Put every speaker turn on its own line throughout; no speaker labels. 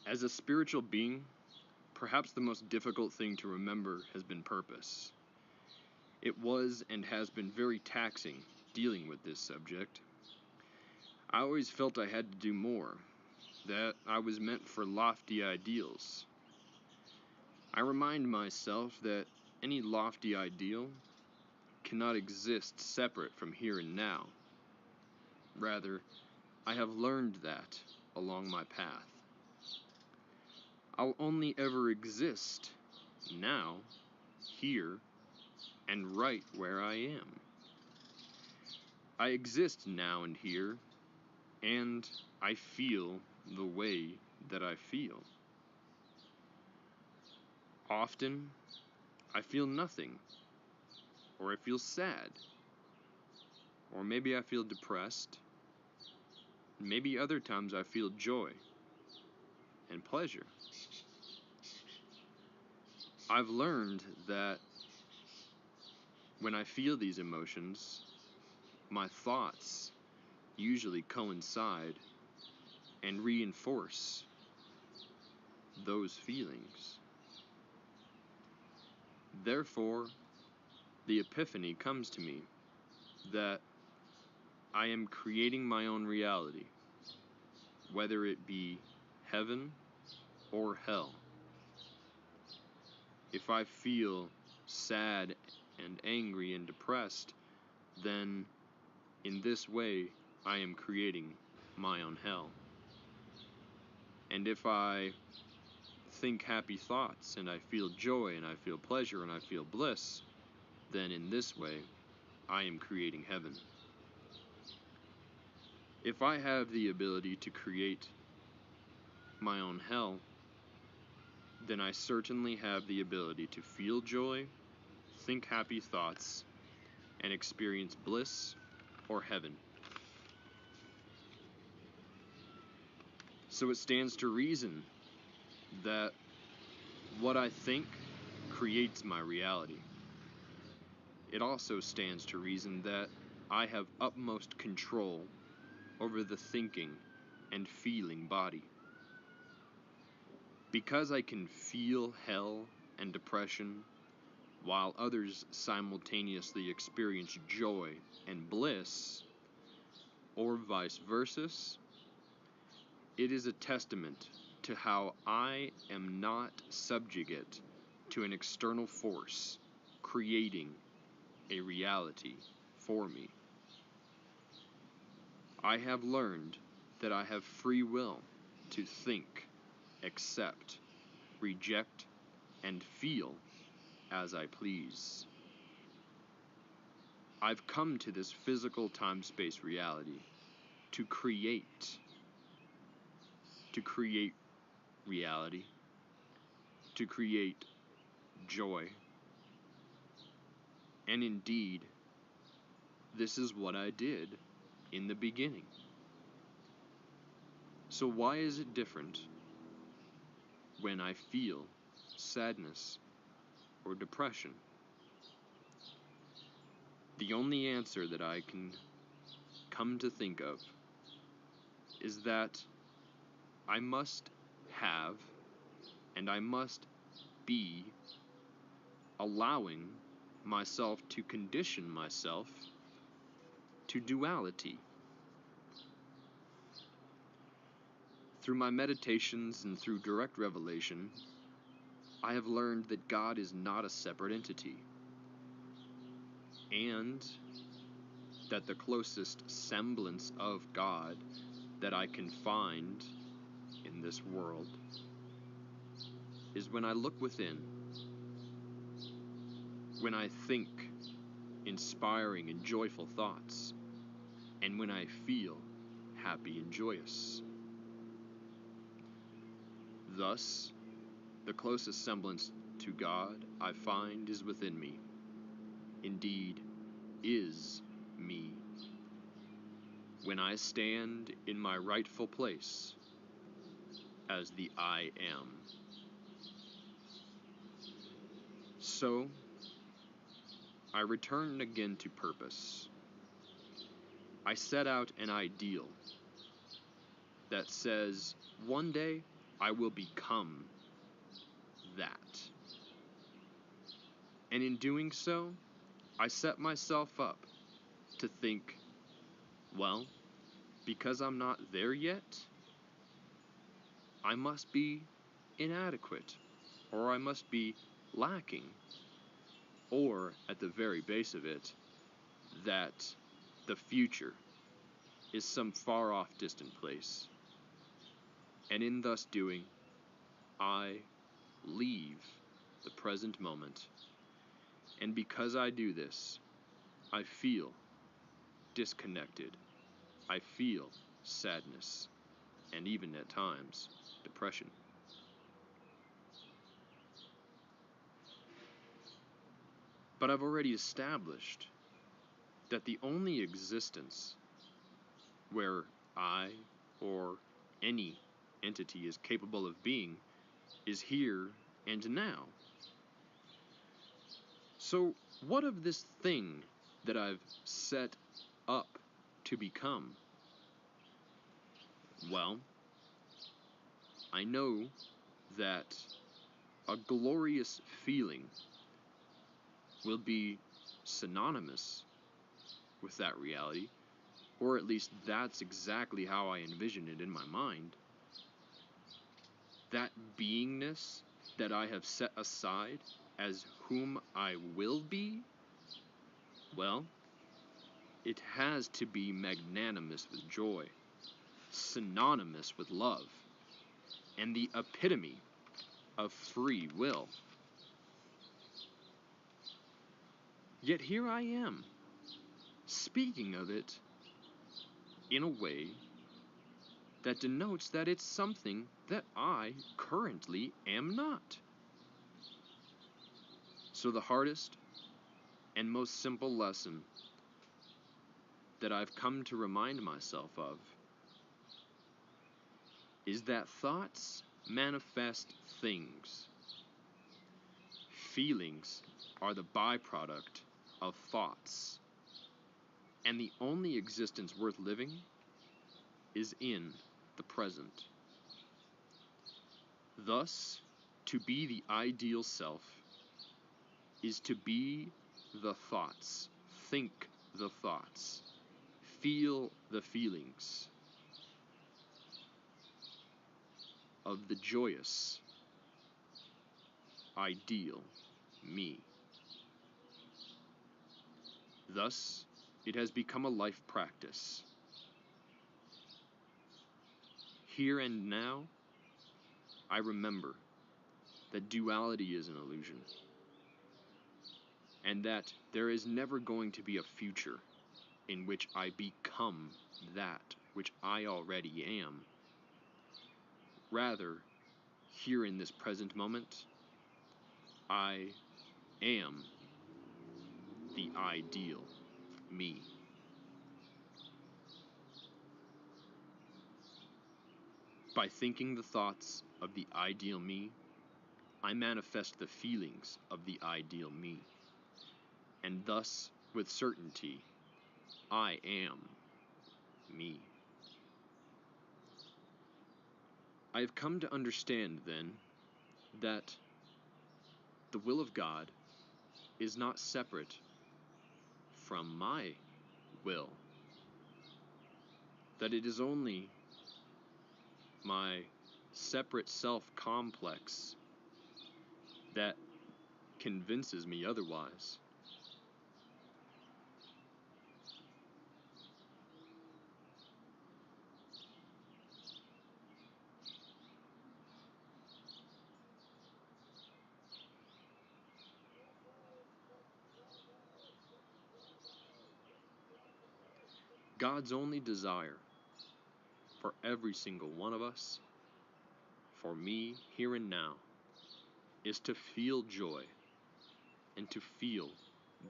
As a spiritual being, perhaps the most difficult thing to remember has been purpose. It was and has been very taxing dealing with this subject. I always felt I had to do more, that I was meant for lofty ideals. I remind myself that any lofty ideal cannot exist separate from here and now. Rather, I have learned that along my path. I'll only ever exist now, here, and right where I am. I exist now and here, and I feel the way that I feel. Often, I feel nothing, or I feel sad, or maybe I feel depressed. Maybe other times I feel joy and pleasure. I've learned that when I feel these emotions, my thoughts usually coincide and reinforce those feelings. Therefore, the epiphany comes to me that I am creating my own reality, whether it be heaven or hell. If I feel sad and angry and depressed, then in this way I am creating my own hell. And if I think happy thoughts and I feel joy and I feel pleasure and I feel bliss, then in this way I am creating heaven. If I have the ability to create my own hell, then I certainly have the ability to feel joy, think happy thoughts, and experience bliss or heaven. So it stands to reason that what I think creates my reality. It also stands to reason that I have utmost control over the thinking and feeling body. Because I can feel hell and depression while others simultaneously experience joy and bliss, or vice versa, it is a testament to how I am not subjugate to an external force creating a reality for me. I have learned that I have free will to think, accept, reject, and feel as I please. I've come to this physical time-space reality to create reality, to create joy. And indeed, this is what I did in the beginning. So why is it different when I feel sadness or depression? The only answer that I can come to think of is that I must have and I must be allowing myself to condition myself to duality. Through my meditations and through direct revelation, I have learned that God is not a separate entity, and that the closest semblance of God that I can find in this world is when I look within, when I think inspiring and joyful thoughts, and when I feel happy and joyous. Thus, the closest semblance to God I find is within me, indeed is me, when I stand in my rightful place as the I am. So, I return again to purpose. I set out an ideal that says, one day I will become that. And in doing so, I set myself up to think, well, because I'm not there yet, I must be inadequate, or I must be lacking, or, at the very base of it, that the future is some far-off distant place. And in thus doing, I leave the present moment. And because I do this, I feel disconnected. I feel sadness, and even at times, depression. But I've already established that the only existence where I or any entity is capable of being is here and now. So what of this thing that I've set up to become? Well, I know that a glorious feeling will be synonymous with that reality, or at least that's exactly how I envision it in my mind. That beingness that I have set aside as whom I will be, well, it has to be magnanimous with joy, synonymous with love, and the epitome of free will. Yet here I am, speaking of it in a way that denotes that it's something that I currently am not. So the hardest and most simple lesson that I've come to remind myself of is that thoughts manifest things. Feelings are the byproduct of thoughts. And the only existence worth living is in the present. Thus, to be the ideal self is to be the thoughts, think the thoughts, feel the feelings of the joyous, ideal me. Thus, it has become a life practice. Here and now, I remember that duality is an illusion, and that there is never going to be a future in which I become that which I already am. Rather, here in this present moment, I am the ideal me. By thinking the thoughts of the ideal me, I manifest the feelings of the ideal me. And thus, with certainty, I am me. I have come to understand, then, that the will of God is not separate from my will. That it is only my separate self-complex that convinces me otherwise. God's only desire for every single one of us, for me here and now, is to feel joy and to feel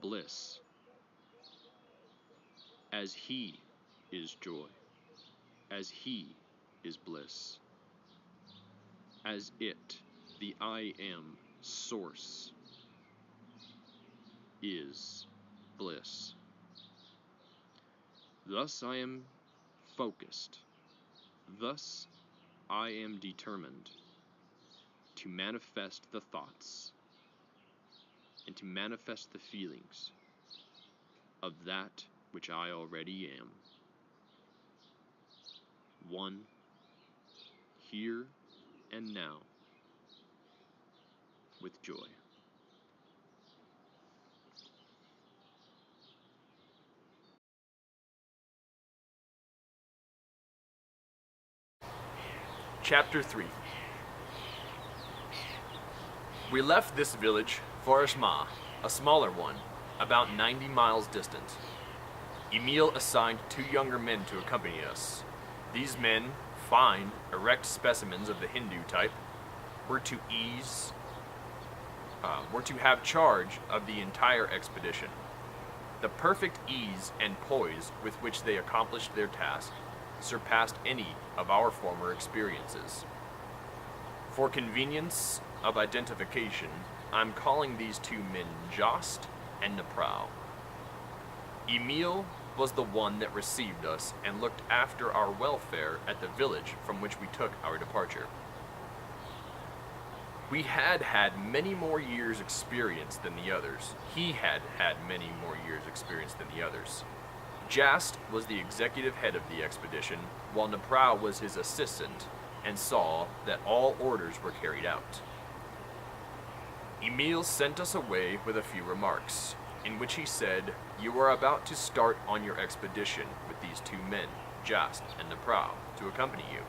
bliss, as He is joy, as He is bliss, as it, the I am source, is bliss. Thus I am focused. Thus I am determined to manifest the thoughts and to manifest the feelings of that which I already am. One, here and now, with joy.
Chapter 3. We left this village for Ashma, a smaller one, about 90 miles distant. Emil assigned 2 younger men to accompany us. These men, fine, erect specimens of the Hindu type, were to have charge of the entire expedition. The perfect ease and poise with which they accomplished their task surpassed any of our former experiences. For convenience of identification, I'm calling these 2 men Ch.3 and Ch.3. Emil was the one that received us and looked after our welfare at the village from which we took our departure. We had had many more years' experience than the others. He had had many more years' experience than the others. Ch.3 was the executive head of the expedition, while Ch.3 was his assistant and saw that all orders were carried out. Emil sent us away with a few remarks, in which he said, "You are about to start on your expedition with these 2 men, Ch.3 and Ch.3, to accompany you.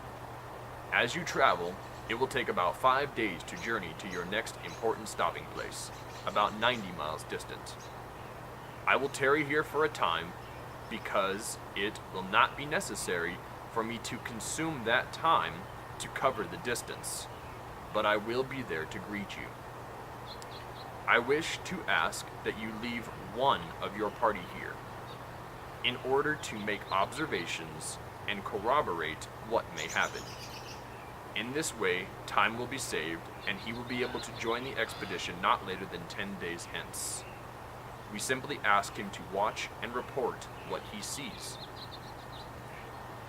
As you travel, it will take about 5 days to journey to your next important stopping place, about 90 miles distant. I will tarry here for a time, because it will not be necessary for me to consume that time to cover the distance, but I will be there to greet you. I wish to ask that you leave one of your party here, in order to make observations and corroborate what may happen. In this way, time will be saved, and he will be able to join the expedition not later than 10 days hence. We simply ask him to watch and report what he sees."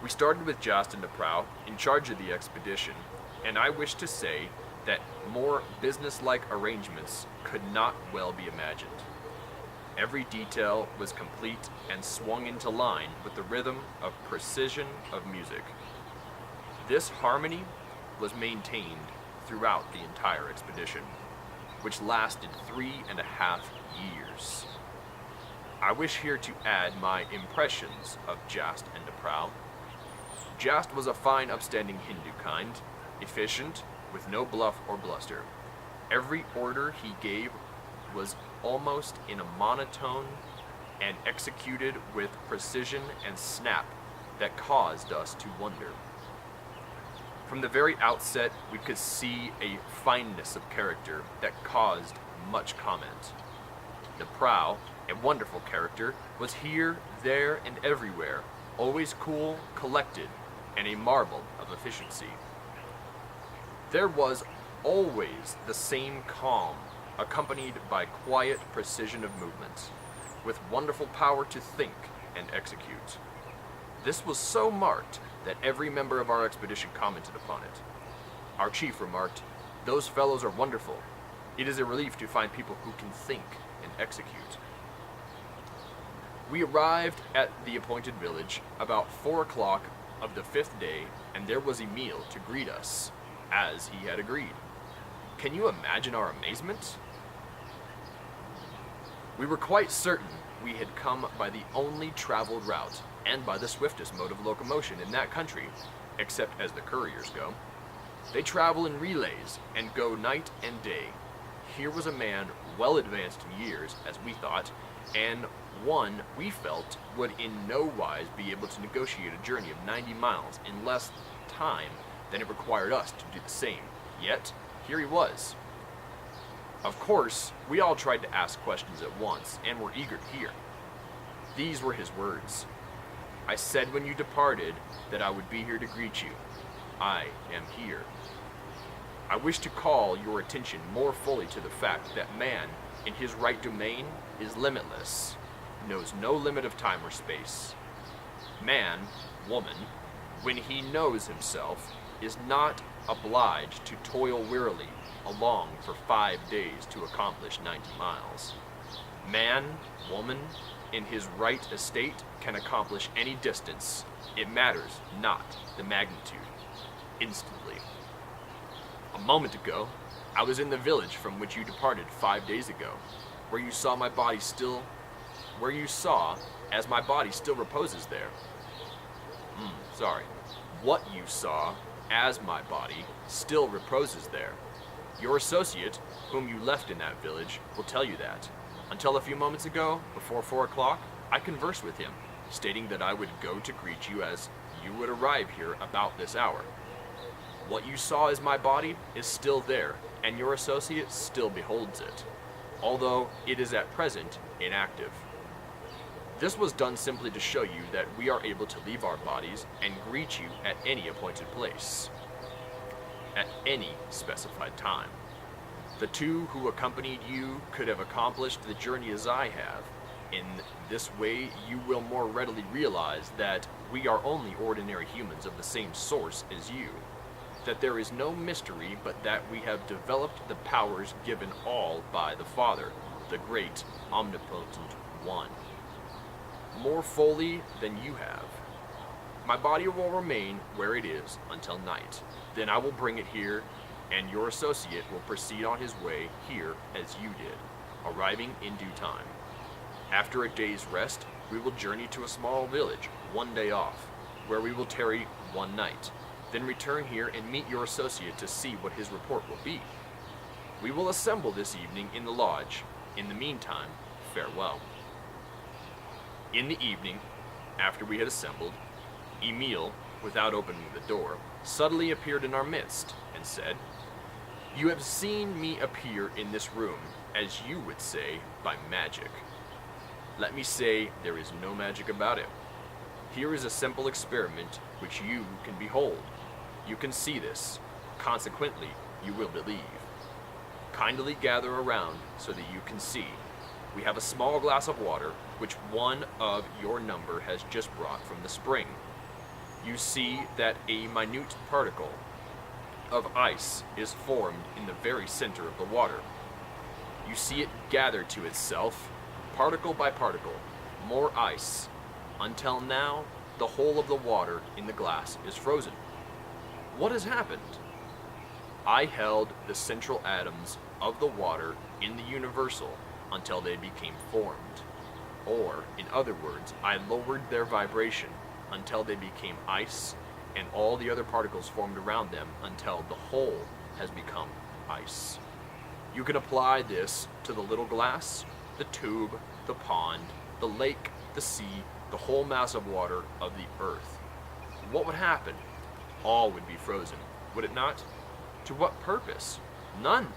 We started with Ch.3 and Ch.3 in charge of the expedition, and I wish to say that more business-like arrangements could not well be imagined. Every detail was complete and swung into line with the rhythm of precision of music. This harmony was maintained throughout the entire expedition, which lasted 3.5 years. I wish here to add my impressions of Ch.3 and Ch.3. Ch.3 was a fine, upstanding Hindu kind, efficient, with no bluff or bluster. Every order he gave was almost in a monotone and executed with precision and snap that caused us to wonder. From the very outset, we could see a fineness of character that caused much comment. Ch.3, a wonderful character, was here, there, and everywhere, always cool, collected, and a marvel of efficiency. There was always the same calm, accompanied by quiet precision of movement, with wonderful power to think and execute. This was so marked that every member of our expedition commented upon it. Our chief remarked, "Those fellows are wonderful. It is a relief to find people who can think and execute." We arrived at the appointed village about 4 o'clock of the 5th day, and there was Emil to greet us, as he had agreed. Can you imagine our amazement? We were quite certain we had come by the only traveled route, and by the swiftest mode of locomotion in that country, except as the couriers go. They travel in relays, and go night and day. Here was a man well advanced in years, as we thought, and one we felt would in no wise be able to negotiate a journey of 90 miles in less time than it required us to do the same. Yet, here he was. Of course, we all tried to ask questions at once, and were eager to hear. These were his words. "I said when you departed that I would be here to greet you. I am here. I wish to call your attention more fully to the fact that man, in his right domain, is limitless, knows no limit of time or space. Man, woman, when he knows himself, is not obliged to toil wearily along for 5 days to accomplish 90 miles. Man, woman, in his right estate can accomplish any distance. It matters not the magnitude. Instantly. A moment ago, I was in the village from which you departed 5 days ago, where you saw as my body still reposes there. What you saw as my body still reposes there. Your associate, whom you left in that village, will tell you that. Until a few moments ago, before 4 o'clock, I conversed with him, stating that I would go to greet you as you would arrive here about this hour. What you saw as my body is still there, and your associate still beholds it, although it is at present inactive. This was done simply to show you that we are able to leave our bodies and greet you at any appointed place, at any specified time. The two who accompanied you could have accomplished the journey as I have. In this way, you will more readily realize that we are only ordinary humans of the same source as you, that there is no mystery but that we have developed the powers given all by the Father, the great, omnipotent One, more fully than you have. My body will remain where it is until night. Then I will bring it here, and your associate will proceed on his way here as you did, arriving in due time. After a day's rest, we will journey to a small village, 1 day off, where we will tarry 1 night, then return here and meet your associate to see what his report will be. We will assemble this evening in the lodge. In the meantime, farewell. In the evening, after we had assembled, Emil, without opening the door, suddenly appeared in our midst and said, "You have seen me appear in this room, as you would say, by magic. Let me say there is no magic about it. Here is a simple experiment which you can behold. You can see this. Consequently, you will believe. Kindly gather around so that you can see. We have a small glass of water, which one of your number has just brought from the spring. You see that a minute particle of ice is formed in the very center of the water. You see it gather to itself, particle by particle, more ice, until now the whole of the water in the glass is frozen. What has happened? I held the central atoms of the water in the universal until they became formed. Or, in other words, I lowered their vibration until they became ice, and all the other particles formed around them until the whole has become ice. You can apply this to the little glass, the tube, the pond, the lake, the sea, the whole mass of water of the earth. What would happen? All would be frozen, would it not? To what purpose? None.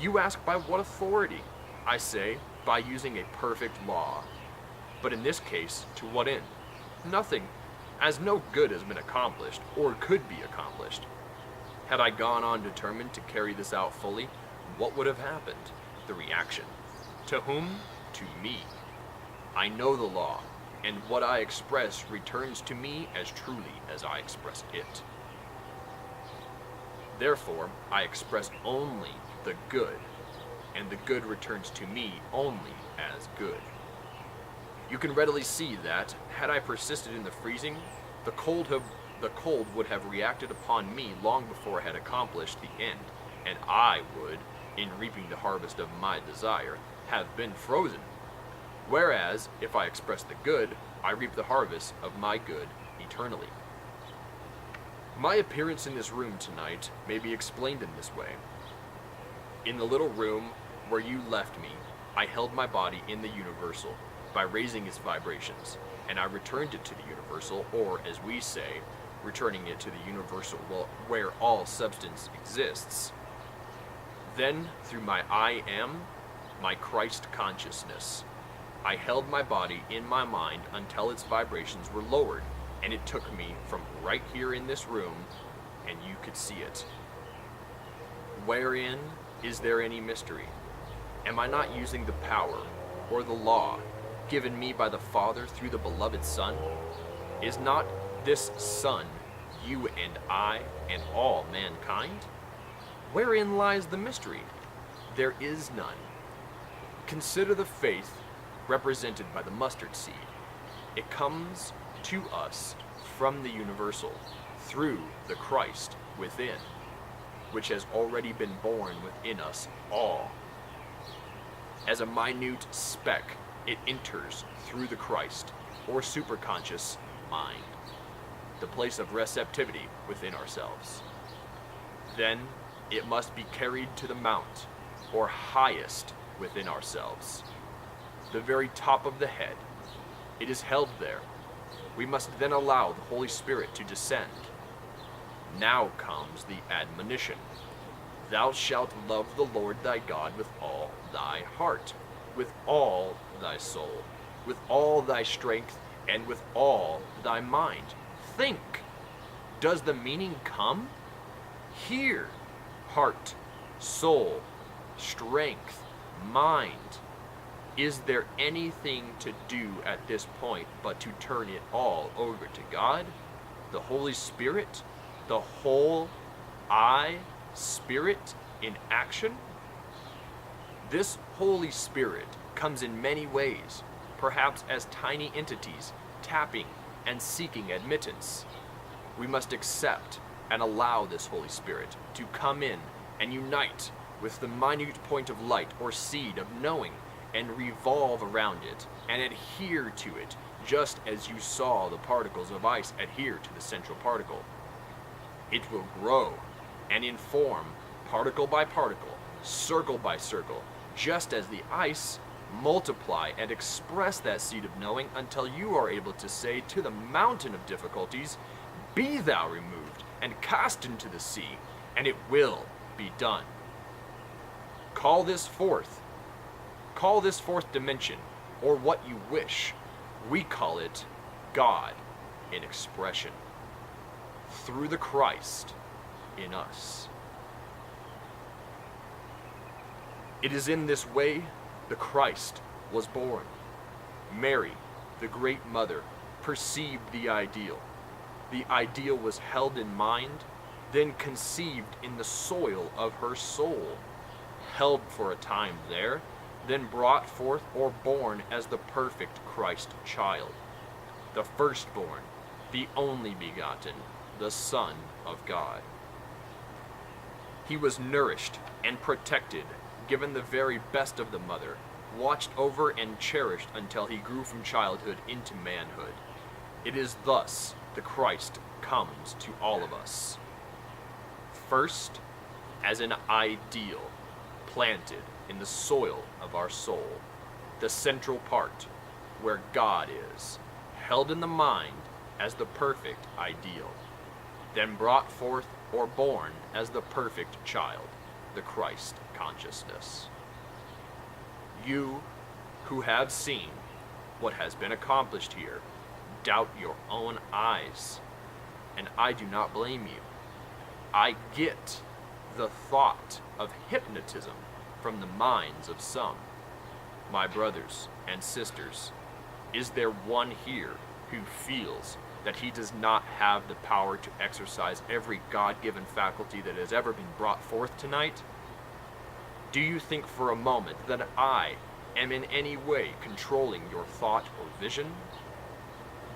You ask by what authority? I say, by using a perfect law. But in this case, to what end? Nothing, as no good has been accomplished, or could be accomplished. Had I gone on determined to carry this out fully, what would have happened? The reaction. To whom? To me. I know the law, and what I express returns to me as truly as I express it. Therefore, I express only the good, and the good returns to me only as good. You can readily see that, had I persisted in the freezing, the cold would have reacted upon me long before I had accomplished the end, and I would, in reaping the harvest of my desire, have been frozen. Whereas, if I express the good, I reap the harvest of my good eternally. My appearance in this room tonight may be explained in this way. In the little room where you left me, I held my body in the universal by raising its vibrations, and I returned it to the universal, or as we say, returning it to the universal where all substance exists. Then, through my I am, my Christ consciousness, I held my body in my mind until its vibrations were lowered, and it took me from right here in this room, and you could see it. Wherein is there any mystery? Am I not using the power, or the law, given me by the Father through the beloved Son? Is not this Son you and I and all mankind? Wherein lies the mystery? There is none. Consider the faith represented by the mustard seed. It comes to us from the universal, through the Christ within, which has already been born within us all. As a minute speck, it enters through the Christ, or superconscious mind, the place of receptivity within ourselves. Then it must be carried to the mount, or highest within ourselves, the very top of the head. It is held there. We must then allow the Holy Spirit to descend. Now comes the admonition. Thou shalt love the Lord thy God with all thy heart, with all thy soul, with all thy strength, and with all thy mind. Think. Does the meaning come? Here, heart, soul, strength, mind. Is there anything to do at this point but to turn it all over to God, the Holy Spirit, the whole I, Spirit in action? This Holy Spirit comes in many ways, perhaps as tiny entities, tapping and seeking admittance. We must accept and allow this Holy Spirit to come in and unite with the minute point of light or seed of knowing, and revolve around it and adhere to it, just as you saw the particles of ice adhere to the central particle. It will grow and inform particle by particle, circle by circle, just as the ice multiply and express that seed of knowing until you are able to say to the mountain of difficulties, be thou removed and cast into the sea, and it will be done. Call this fourth dimension, or what you wish. We call it God in expression, through the Christ in us. It is in this way the Christ was born. Mary, the great mother, perceived the ideal. The ideal was held in mind, then conceived in the soil of her soul, held for a time there, then brought forth or born as the perfect Christ child, the firstborn, the only begotten, the Son of God. He was nourished and protected, given the very best of the mother, watched over and cherished until he grew from childhood into manhood. It is thus the Christ comes to all of us. First, as an ideal, planted in the soil of our soul, the central part, where God is, held in the mind as the perfect ideal, then brought forth or born as the perfect child, the Christ consciousness. You who have seen what has been accomplished here, doubt your own eyes, and I do not blame you. I get the thought of hypnotism from the minds of some. My brothers and sisters, is there one here who feels that he does not have the power to exercise every God-given faculty that has ever been brought forth tonight? Do you think for a moment that I am in any way controlling your thought or vision?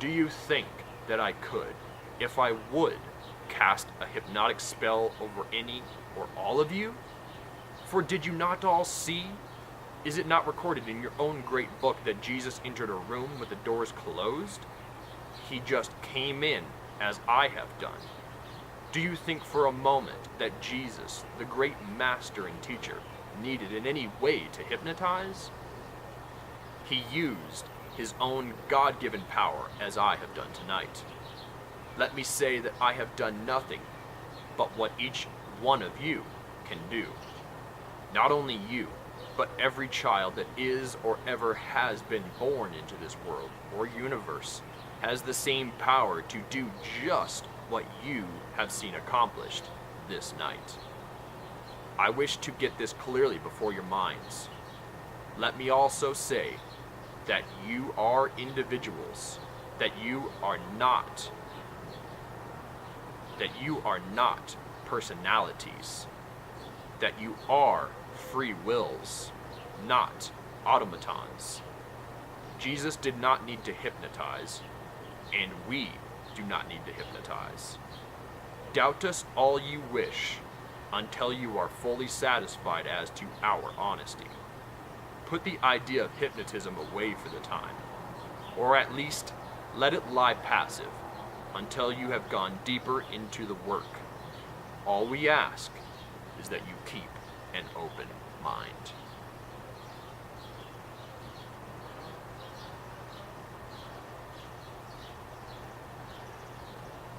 Do you think that I could, if I would, cast a hypnotic spell over any or all of you? For did you not all see? Is it not recorded in your own great book that Jesus entered a room with the doors closed? He just came in as I have done. Do you think for a moment that Jesus, the great master and teacher, needed in any way to hypnotize? He used his own God-given power as I have done tonight. Let me say that I have done nothing but what each one of you can do. Not only you, but every child that is or ever has been born into this world or universe has the same power to do just what you have seen accomplished this night. I wish to get this clearly before your minds. Let me also say that you are individuals, that you are not that you are not personalities, that you are free wills, not automatons. Jesus did not need to hypnotize, and we do not need to hypnotize. Doubt us all you wish, until you are fully satisfied as to our honesty. Put the idea of hypnotism away for the time, or at least let it lie passive until you have gone deeper into the work. All we ask is that you keep an open mind.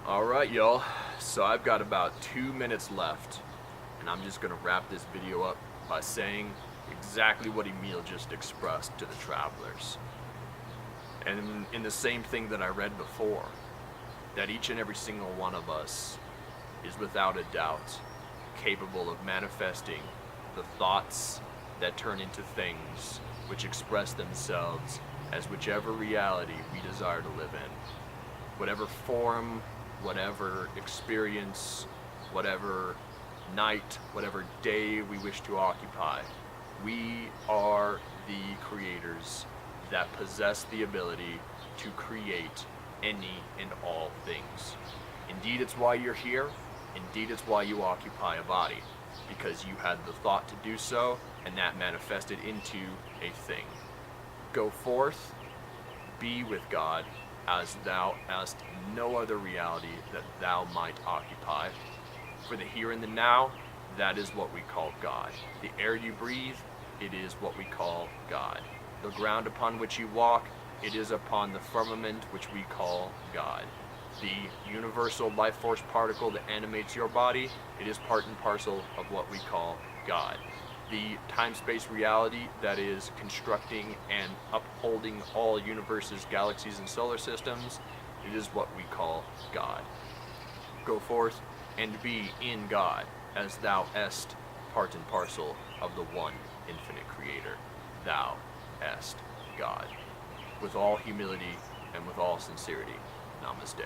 Alright, y'all, so I've got about 2 minutes left, and I'm just going to wrap this video up by saying exactly what Emil just expressed to the travelers. And in the same thing that I read before, that each and every single one of us is without a doubt capable of manifesting the thoughts that turn into things which express themselves as whichever reality we desire to live in. Whatever form, whatever experience, whatever night, whatever day we wish to occupy, we are the creators that possess the ability to create any and all things. Indeed, it's why you're here. Indeed, it's why you occupy a body, because you had the thought to do so, and that manifested into a thing. Go forth, be with God, as thou hast no other reality that thou might occupy. For the here and the now, that is what we call God. The air you breathe, it is what we call God. The ground upon which you walk, it is upon the firmament which we call God. The universal life force particle that animates your body, it is part and parcel of what we call God. The time-space reality that is constructing and upholding all universes, galaxies, and solar systems, it is what we call God. Go forth and be in God, as thou est part and parcel of the one infinite creator. Thou est God. With all humility and with all sincerity, namaste.